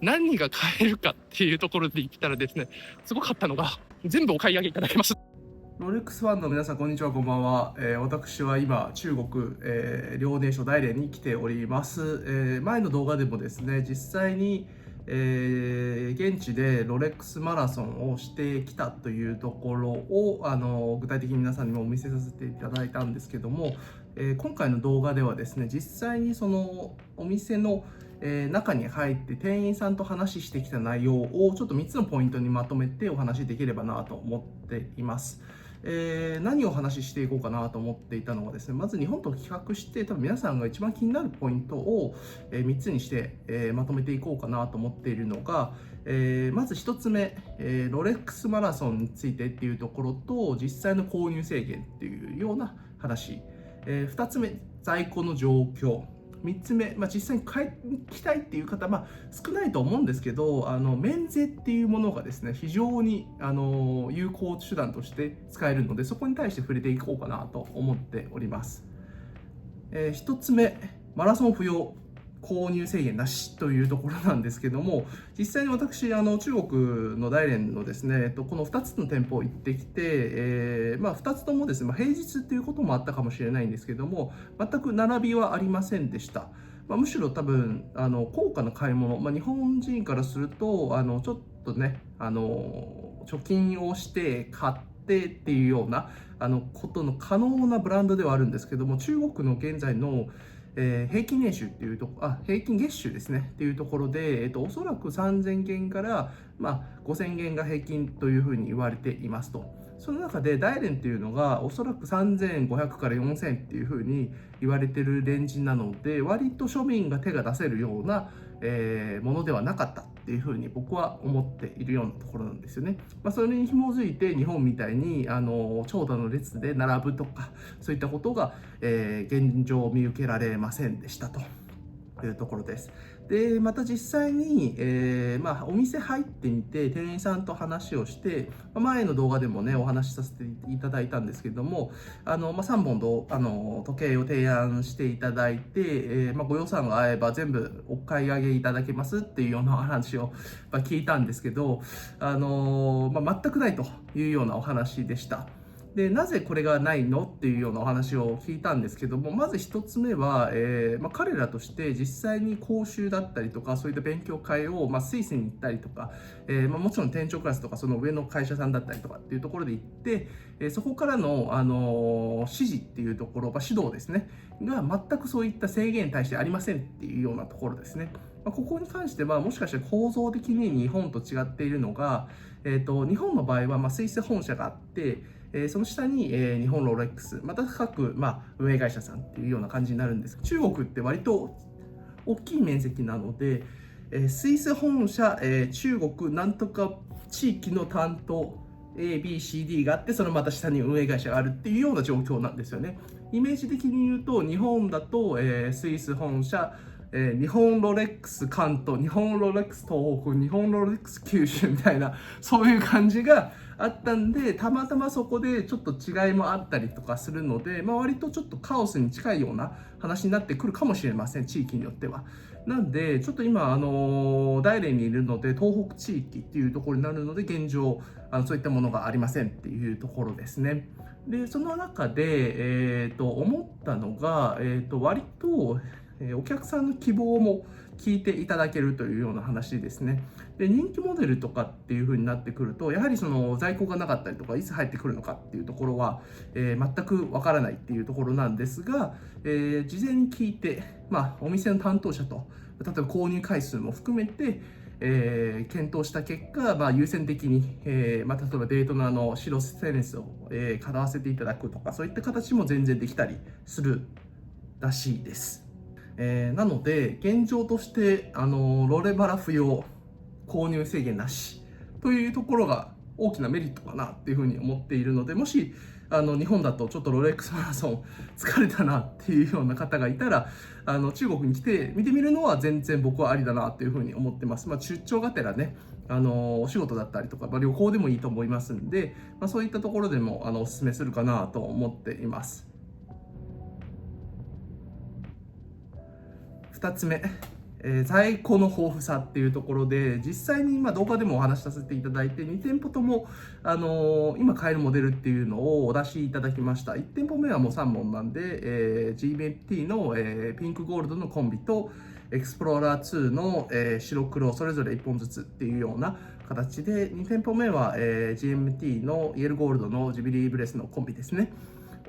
何が買えるかっていうところで言ったらですね、すごかったのが、全部お買い上げいただけます。ロレックスファンの皆さん、こんにちは、こんばんは。私は今、中国、遼寧省大連に来ております。前の動画でもですね、実際に、現地でロレックスマラソンをしてきたというところを具体的に皆さんにもお見せさせていただいたんですけども、今回の動画ではですね、実際にそのお店の中に入って店員さんと話してきた内容をちょっと3つのポイントにまとめてお話しできればなと思っています。何をお話ししていこうかなと思っていたのはですね、まず日本と比較して多分皆さんが一番気になるポイントを3つにしてまとめていこうかなと思っているのが、まず1つ目、ロレックスマラソンについてっていうところと実際の購入制限っていうような話、2つ目、在庫の状況、3つ目、実際に買いに来たいっていう方、少ないと思うんですけど、免税っていうものがですね、非常に有効手段として使えるので、そこに対して触れていこうかなと思っております。1つ目、マラソン不要、購入制限なしというところなんですけども、実際に私、中国の大連のですね、この2つの店舗行ってきて、2つともですね、平日っていうこともあったかもしれないんですけども、全く並びはありませんでした。むしろ多分、高価な買い物、日本人からすると、ちょっとね、貯金をして買ってっていうようなことの可能なブランドではあるんですけども、中国の現在の平均年収っていうと平均月収ですねっていうところで、おそらく3000元から、5000元が平均というふうに言われていますと。その中で大連っていうのがおそらく3500から4000っていうふうに言われてるレンジなので、割と庶民が手が出せるような、ものではなかったっていうふうに僕は思っているようなところなんですよね。それに紐づいて日本みたいに長蛇の列で並ぶとかそういったことが、現状見受けられませんでしたというところです。で、また実際に、お店入ってみて店員さんと話をして、前の動画でもねお話しさせていただいたんですけども、3本の時計を提案していただいて、ご予算が合えば全部お買い上げいただけますっていうような話を、聞いたんですけど、全くないというようなお話でした。で、なぜこれがないのっていうようなお話を聞いたんですけども、まず一つ目は、彼らとして実際に講習だったりとかそういった勉強会を、スイスに行ったりとか、もちろん店長クラスとかその上の会社さんだったりとかっていうところで行って、そこからの、指示っていうところ、指導ですねが全くそういった制限に対してありませんっていうようなところですね。ここに関してはもしかして構造的に日本と違っているのが、日本の場合はスイス本社があって、その下に、日本ロレックス、また各、運営会社さんっていうような感じになるんです。中国って割と大きい面積なので、スイス本社、中国なんとか地域の担当 ABCD があって、そのまた下に運営会社があるっていうような状況なんですよね。イメージ的に言うと、日本だと、スイス本社、日本ロレックス関東、日本ロレックス東北、日本ロレックス九州みたいな、そういう感じがあったんで、たまたまそこでちょっと違いもあったりとかするので、割とちょっとカオスに近いような話になってくるかもしれません、地域によっては。なんで、ちょっと今、大連にいるので、東北地域っていうところになるので、現状、そういったものがありませんっていうところですね。で、その中で、思ったのが、割と、お客さんの希望も聞いていただけるというような話ですね。で、人気モデルとかっていう風になってくると、やはりその在庫がなかったりとか、いつ入ってくるのかっていうところは、全くわからないっていうところなんですが、事前に聞いて、お店の担当者と、例えば購入回数も含めて、検討した結果、優先的に、例えばデートの白ステンレスを、買わせていただくとか、そういった形も全然できたりするらしいです。なので、現状として、ロレバラ不要、購入制限なしというところが大きなメリットかなっていうふうに思っているので、もし、日本だとちょっとロレックスマラソン疲れたなっていうような方がいたら、中国に来て見てみるのは全然僕はありだなっていうふうに思ってます。出張がてらね、お仕事だったりとか、旅行でもいいと思いますんで、そういったところでもお勧めするかなと思っています。2つ目、在庫の豊富さっていうところで、実際に今動画でもお話しさせていただいて、2店舗とも、今買えるモデルっていうのをお出しいただきました。1店舗目はもう3本なんで、GMT の、ピンクゴールドのコンビと、エクスプローラー2の、白黒それぞれ1本ずつっていうような形で、2店舗目は、GMT のイエルゴールドのジビリーブレスのコンビですね、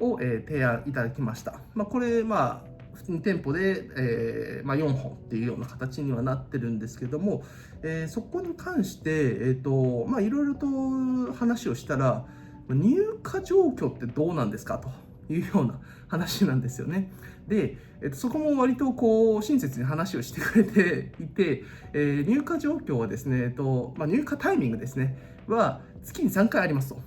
を、提案いただきました。これ、2店舗で、4本っていうような形にはなってるんですけども、そこに関して、いろいろと話をしたら、入荷状況ってどうなんですかというような話なんですよね。で、そこも割とこう親切に話をしてくれていて、入荷状況はですね、入荷タイミングですね、は月に3回ありますと。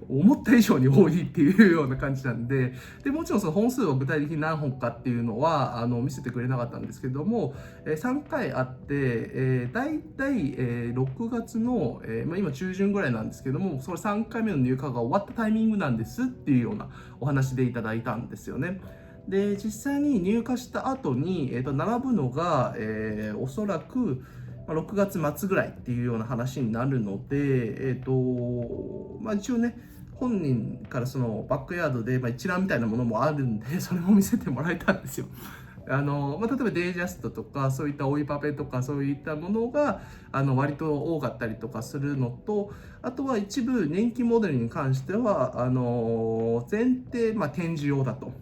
思った以上に多いっていうような感じなんで、もちろんその本数を具体的に何本かっていうのは見せてくれなかったんですけども、3回あって、だいたい6月の、今中旬ぐらいなんですけども、それ3回目の入荷が終わったタイミングなんですっていうようなお話でいただいたんですよね。で、実際に入荷した後に、並ぶのが、おそらく6月末ぐらいっていうような話になるので、一応ね、本人からそのバックヤードで一覧みたいなものもあるんで、それも見せてもらえたんですよ。例えばデイジャストとかそういったオイパペとかそういったものが割と多かったりとかするのと、あとは一部年季モデルに関しては前提、展示用だと。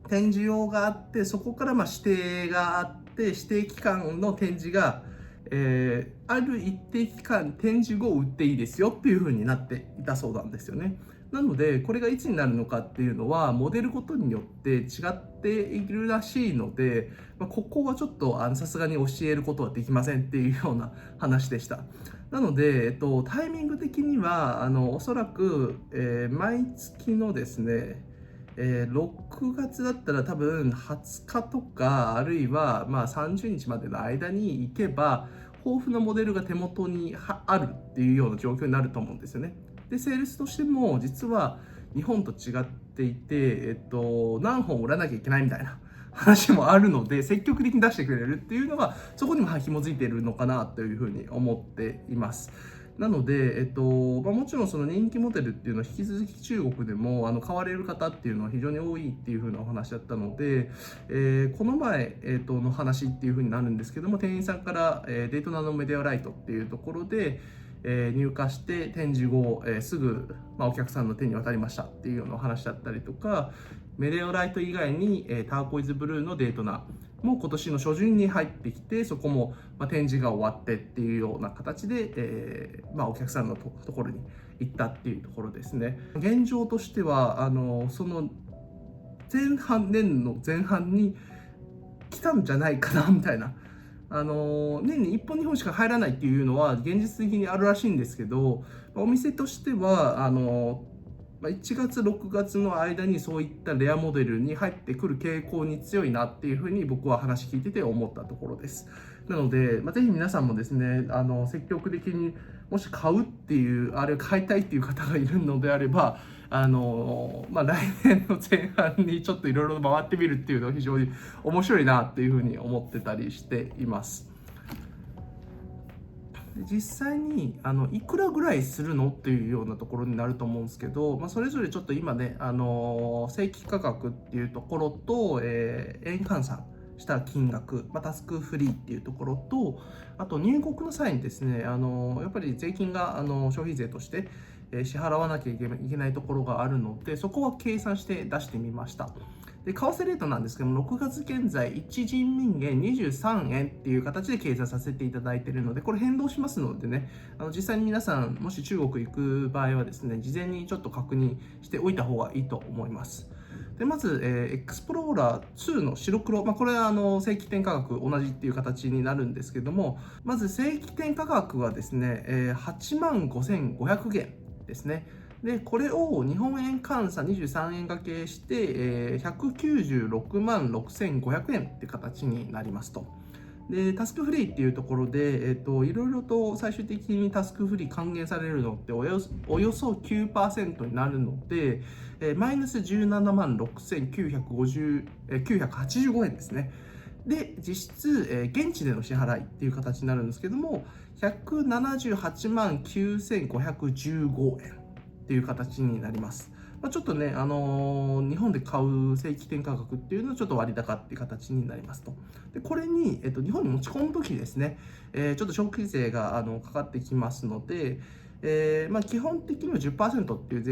展示用があって、そこから指定があって、指定期間の展示がある一定期間展示後売っていいですよっていう風になっていたそうなんですよね。なのでこれがいつになるのかっていうのはモデルごとによって違っているらしいので、ここはちょっとさすがに教えることはできませんっていうような話でした。なので、タイミング的にはおそらく、毎月のですね6月だったら多分20日とかあるいは30日までの間に行けば豊富なモデルが手元にあるっていうような状況になると思うんですよね。で、セールスとしても実は日本と違っていて、何本売らなきゃいけないみたいな話もあるので、積極的に出してくれるっていうのがそこにも紐づいているのかなというふうに思っています。なので、もちろんその人気モデルっていうのは引き続き中国でも買われる方っていうのは非常に多いっていう風なお話だったので、この前、の話っていう風になるんですけども、店員さんから、デイトナのメディアライトっていうところで、入荷して展示後、すぐ、お客さんの手に渡りましたっていうようなお話だったりとか、メデオライト以外に、ターコイズブルーのデートナも今年の初旬に入ってきて、そこも、展示が終わってっていうような形で、お客さんのところに行ったっていうところですね。現状としてはその年の前半に来たんじゃないかなみたいな。年に1本2本しか入らないっていうのは現実的にあるらしいんですけど、お店としては1月6月の間にそういったレアモデルに入ってくる傾向に強いなっていうふうに僕は話聞いてて思ったところです。なので、ぜひ皆さんもですね積極的にもし買うっていうあれ買いたいっていう方がいるのであれば来年の前半にちょっといろいろ回ってみるっていうのは非常に面白いなっていうふうに思ってたりしています。実際にいくらぐらいするのっていうようなところになると思うんですけど、それぞれちょっと今ね、正規価格っていうところと、円換算した金額、タスクフリーっていうところと、あと入国の際にですね、やっぱり税金が消費税として支払わなきゃいけないところがあるので、そこは計算して出してみました。で、為替レートなんですけども、6月現在、1人民元23円っていう形で計算させていただいているので、これ変動しますのでね、実際に皆さん、もし中国行く場合はですね、事前にちょっと確認しておいた方がいいと思います。で、まず、エクスプローラー2の白黒、これは正規店価格同じっていう形になるんですけども、まず正規店価格はですね、85,500元ですね。で、これを日本円換算23円掛けして、196万6500円って形になりますと。で、タスクフリーっていうところで、いろいろと最終的にタスクフリー還元されるのっておよそ 9% になるので、マイナス17万6985円ですね。で、実質、現地での支払いっていう形になるんですけども、178万9515円っていう形になります。ちょっとね、日本で買う正規店価格っていうのはちょっと割高っていう形になりますと。で、これに、日本に持ち込むときですね、ちょっと消費税がかかってきますので、基本的には 10% っていう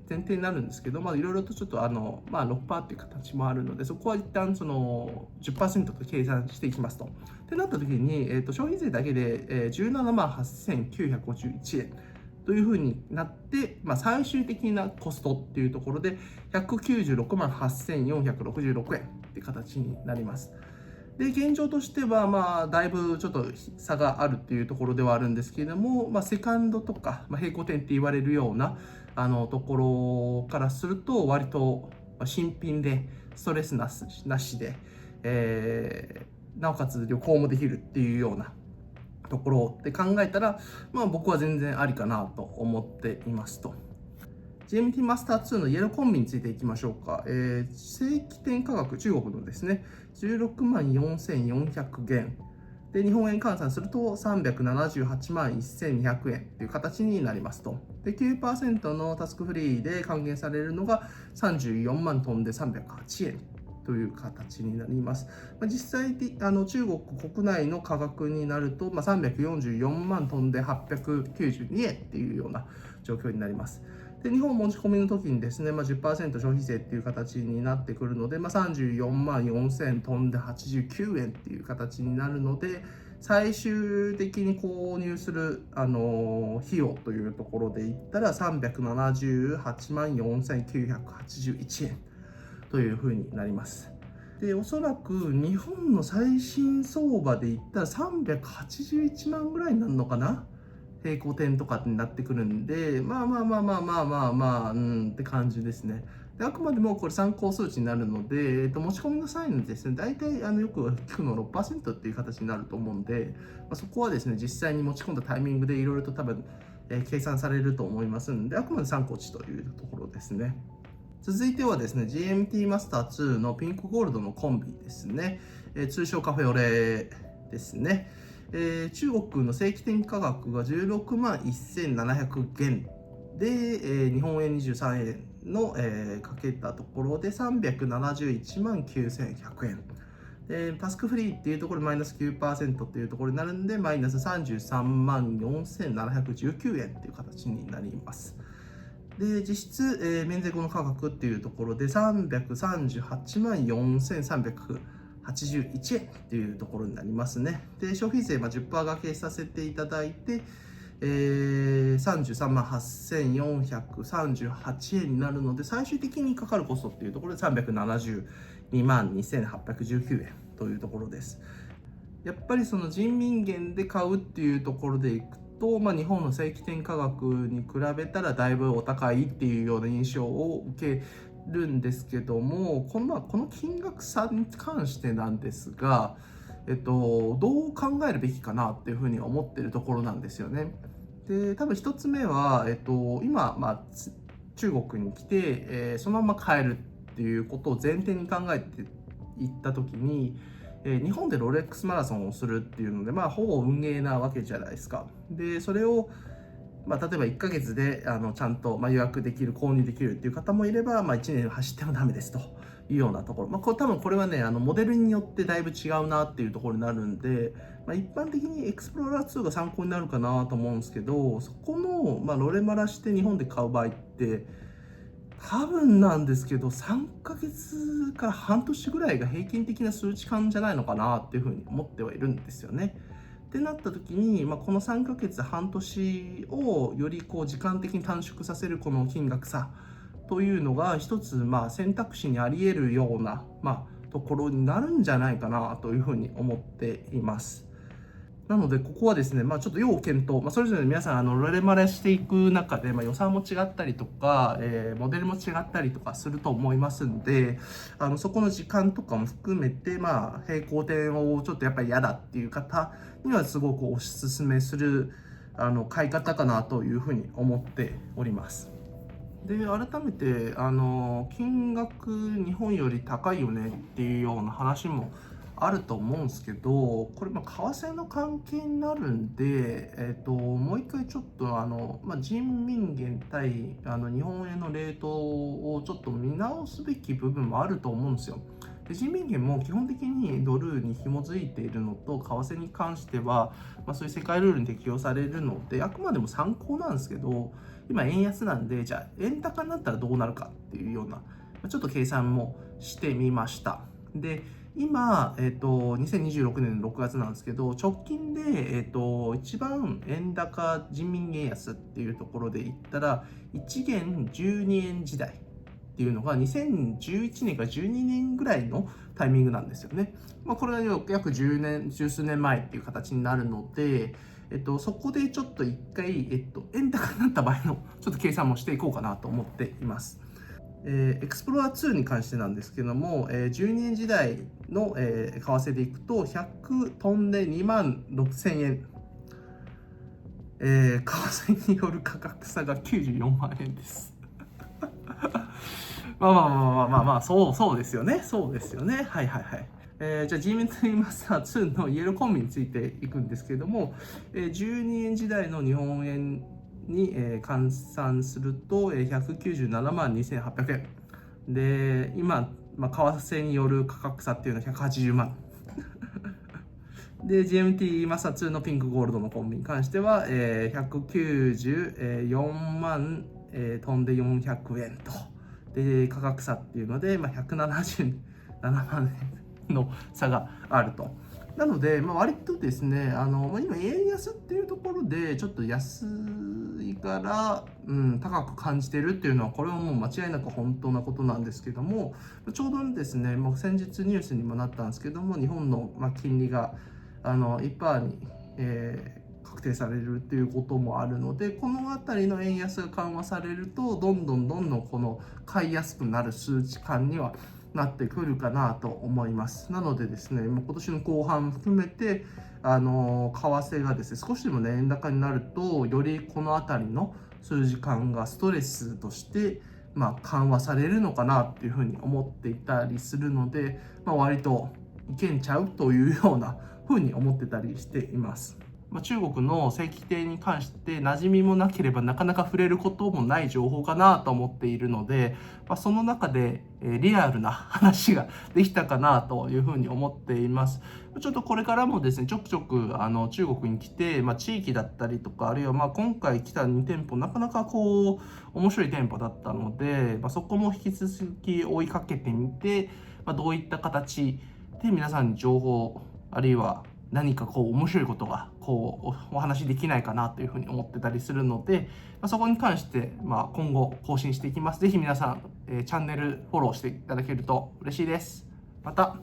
前提になるんですけど、いろいろとちょっと6% っていう形もあるので、そこは一旦その 10% と計算していきますと。ってなった時に、消費税だけで、17万8951円というふうになって、最終的なコストっていうところで196万8466円っていう形になります。で、現状としては、だいぶちょっと差があるっていうところではあるんですけれども、セカンドとか、平行点って言われるようなところからすると、割と新品でストレスなしで、なおかつ旅行もできるっていうようなところで考えたら、僕は全然ありかなと思っていますと。GMT マスター2のイエローコンビについていきましょうか。正規店価格、中国のですね、16万4400元。で、日本円換算すると378万1200円という形になりますと。で、9% のタスクフリーで還元されるのが34万飛んで308円。という形になります。実際で中国国内の価格になると、344万飛んで892円っていうような状況になります。で、日本持ち込みの時にですね、10% 消費税っていう形になってくるので、34万4000飛んで89円っていう形になるので、最終的に購入する、費用というところで言ったら378万4981円というふうになります。で、おそらく日本の最新相場で言ったら381万ぐらいになるのかな、平行点とかになってくるんで、って感じですね。で、あくまでもこれ参考数値になるので、持ち込みの際にですね、大体よく聞くの 6% っていう形になると思うんで、そこはですね、実際に持ち込んだタイミングでいろいろと多分、計算されると思いますので、あくまで参考値というところですね。続いてはですね、GMT マスター2のピンクゴールドのコンビですね。通称カフェオレですね。中国の正規店価格が16万1700元で、日本円23円の、かけたところで371万9100円。で、タスクフリーっていうところでマイナス 9% っていうところになるんで、マイナス33万4719円っていう形になります。で、実質、免税後の価格っていうところで338万4381円っていうところになりますね。で、消費税10%掛けさせていただいて、33万8438円になるので、最終的にかかるコストっていうところで372万2819円というところです。やっぱりその人民元で買うっていうところでいくと、日本の正規店価格に比べたらだいぶお高いっていうような印象を受けるんですけども、この金額差に関してなんですが、どう考えるべきかなっていうふうに思ってるところなんですよね。で、多分一つ目は、今、中国に来て、そのまま帰るっていうことを前提に考えていった時に、日本でロレックスマラソンをするっていうので、ほぼ運営なわけじゃないですか。で、それを、例えば1ヶ月でちゃんと予約できる、購入できるっていう方もいれば、1年走ってもダメですというようなところ。多分これはね、モデルによってだいぶ違うなっていうところになるんで、一般的にエクスプローラー2が参考になるかなと思うんですけど、そこの、ロレマラして日本で買う場合って、多分なんですけど、3ヶ月から半年ぐらいが平均的な数値感じゃないのかなっていうふうに思ってはいるんですよね。ってなった時に、この3ヶ月半年をより時間的に短縮させるこの金額差というのが一つ選択肢にあり得るようなところになるんじゃないかなというふうに思っています。なので、ここはですね、ちょっと要検討、それぞれ皆さん、ロレマレしていく中で、予算も違ったりとか、モデルも違ったりとかすると思いますんで、そこの時間とかも含めて、平行点をちょっとやっぱり嫌だっていう方には、すごくお勧めする、買い方かなというふうに思っております。で、改めて、金額、日本より高いよねっていうような話もあると思うんですけど、これ為替の関係になるんで、もう一回ちょっと人民元対日本円のレートをちょっと見直すべき部分もあると思うんですよ。で人民元も基本的にドルに紐づいているのと、為替に関しては、そういう世界ルールに適用されるので、あくまでも参考なんですけど、今円安なんで、じゃあ円高になったらどうなるかっていうような、ちょっと計算もしてみました。で、今、2026年の6月なんですけど、直近で、一番円高人民元安っていうところで言ったら、1元12円時代っていうのが2011年から12年ぐらいのタイミングなんですよね。これが約十数年前っていう形になるので、そこでちょっと一回、円高になった場合のちょっと計算もしていこうかなと思っています。エクスプローラー2に関してなんですけども、12円時代の、為替でいくと100飛んで2万6000円、為替による価格差が94万円です。そうですよね。そうですよね。はいはいはい。じゃあ G-Metal Master 2のイエローコンビについていくんですけれども、12円時代の日本円に、換算すると、197万2800円。で、今、為替による価格差っていうのは180万。で、GMT マサ2のピンクゴールドのコンビに関しては、194万、飛んで400円と。で、価格差っていうので、177万円の差があると。なので、割とですね、今、円安っていうところで、ちょっと安いから、高く感じてるっていうのは、これはもう間違いなく本当なことなんですけども、ちょうどですね、先日ニュースにもなったんですけども、日本の金利が1%に、確定されるっていうこともあるので、この辺りの円安が緩和されると、どんどんこの買いやすくなる数値感にはなってくるかなと思います。なのでですね、今年の後半含めて、為替がですね、少しでもね、円高になると、よりこの辺りの数字感がストレスとして、緩和されるのかなっていうふうに思っていたりするので、割といけんちゃうというようなふうに思ってたりしています。中国の正規定に関して馴染みもなければなかなか触れることもない情報かなと思っているので、その中でリアルな話ができたかなというふうに思っています。ちょっとこれからもですね、ちょくちょく中国に来て、地域だったりとか、あるいは今回来た2店舗、なかなか面白い店舗だったので、そこも引き続き追いかけてみて、どういった形で皆さんに情報、あるいは何か面白いことがお話できないかなというふうに思ってたりするので、そこに関して今後更新していきます。ぜひ皆さん、チャンネルフォローしていただけると嬉しいです。また